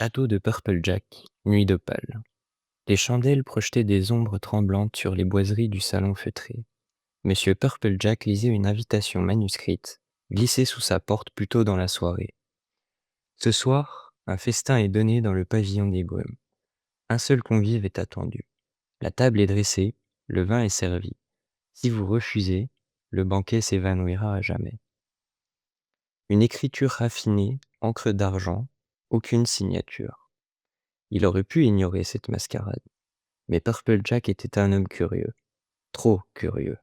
Château de Purple Jack, nuit d'opale. Les chandelles projetaient des ombres tremblantes sur les boiseries du salon feutré. Monsieur Purple Jack lisait une invitation manuscrite, glissée sous sa porte plus tôt dans la soirée. Ce soir, un festin est donné dans le pavillon des Brumes. Un seul convive est attendu. La table est dressée, le vin est servi. Si vous refusez, le banquet s'évanouira à jamais. Une écriture raffinée, encre d'argent, aucune signature. Il aurait pu ignorer cette mascarade. Mais Purple Jack était un homme curieux, trop curieux.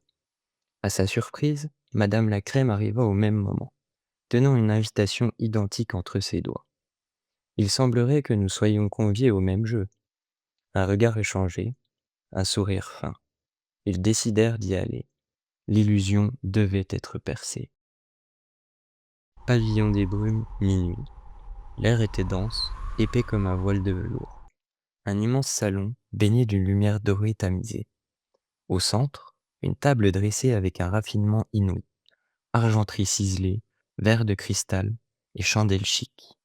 À sa surprise, Madame la Crème arriva au même moment, tenant une invitation identique entre ses doigts. Il semblerait que nous soyons conviés au même jeu. Un regard échangé, un sourire fin. Ils décidèrent d'y aller. L'illusion devait être percée. Pavillon des Brumes, minuit. L'air était dense, épais comme un voile de velours. Un immense salon, baigné d'une lumière dorée tamisée. Au centre, une table dressée avec un raffinement inouï. Argenterie ciselée, verre de cristal et chandelles chic.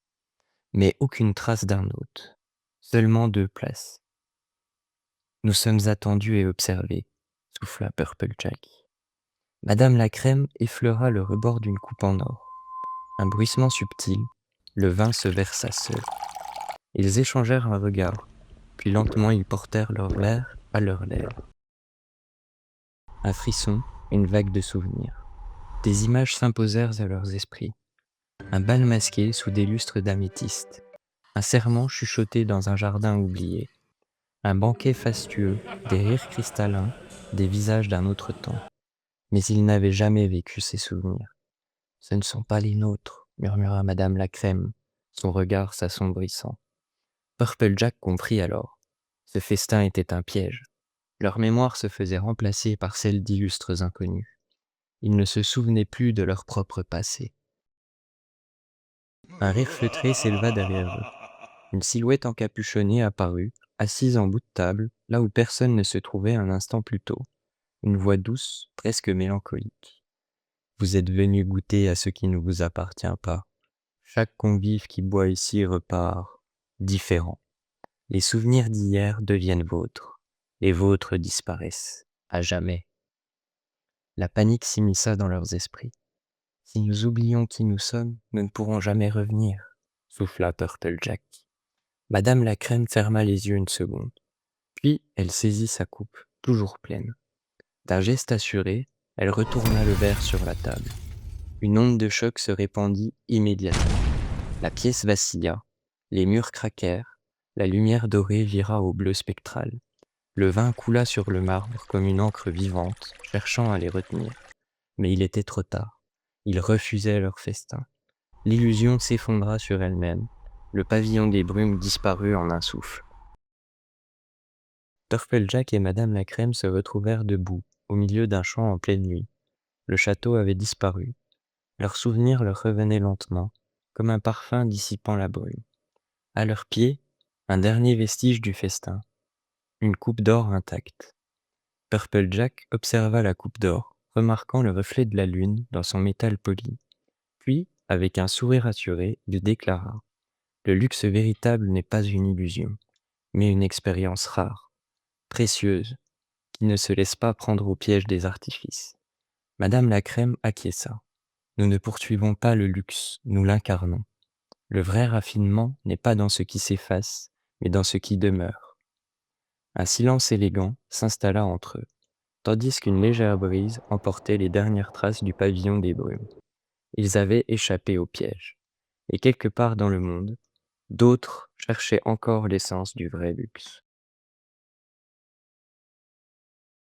Mais aucune trace d'un hôte. Seulement 2 places. Nous sommes attendus et observés, souffla Purple Jack. Madame la Crème effleura le rebord d'une coupe en or. Un bruissement subtil, le vin se versa seul. Ils échangèrent un regard, puis lentement ils portèrent leur verre à leurs lèvres. Un frisson, une vague de souvenirs. Des images s'imposèrent à leurs esprits. Un bal masqué sous des lustres d'améthyste. Un serment chuchoté dans un jardin oublié. Un banquet fastueux, des rires cristallins, des visages d'un autre temps. Mais ils n'avaient jamais vécu ces souvenirs. Ce ne sont pas les nôtres, murmura Madame la Crème, son regard s'assombrissant. Purple Jack comprit alors. Ce festin était un piège. Leur mémoire se faisait remplacer par celle d'illustres inconnus. Ils ne se souvenaient plus de leur propre passé. Un rire feutré s'éleva derrière eux. Une silhouette encapuchonnée apparut, assise en bout de table, là où personne ne se trouvait un instant plus tôt. Une voix douce, presque mélancolique. Vous êtes venus goûter à ce qui ne vous appartient pas. Chaque convive qui boit ici repart différent. Les souvenirs d'hier deviennent vôtres. Les vôtres disparaissent, à jamais. La panique s'immisça dans leurs esprits. Si nous oublions qui nous sommes, nous ne pourrons jamais revenir, souffla Purple Jack. Madame la Crème ferma les yeux une seconde. Puis elle saisit sa coupe, toujours pleine. D'un geste assuré, elle retourna le verre sur la table. Une onde de choc se répandit immédiatement. La pièce vacilla, les murs craquèrent, la lumière dorée vira au bleu spectral. Le vin coula sur le marbre comme une encre vivante, cherchant à les retenir. Mais il était trop tard. Ils refusaient leur festin. L'illusion s'effondra sur elle-même. Le pavillon des Brumes disparut en un souffle. Purple Jack et Madame la Crème se retrouvèrent debout, au milieu d'un champ en pleine nuit. Le château avait disparu. Leurs souvenirs leur revenaient lentement, comme un parfum dissipant la brume. À leurs pieds, un dernier vestige du festin. Une coupe d'or intacte. Purple Jack observa la coupe d'or, remarquant le reflet de la lune dans son métal poli. Puis, avec un sourire assuré, il déclara : « Le luxe véritable n'est pas une illusion, mais une expérience rare, précieuse, qui ne se laisse pas prendre au piège des artifices. » Madame la Crème acquiesça. Nous ne poursuivons pas le luxe, nous l'incarnons. Le vrai raffinement n'est pas dans ce qui s'efface, mais dans ce qui demeure. Un silence élégant s'installa entre eux, tandis qu'une légère brise emportait les dernières traces du pavillon des Brumes. Ils avaient échappé au piège. Et quelque part dans le monde, d'autres cherchaient encore l'essence du vrai luxe.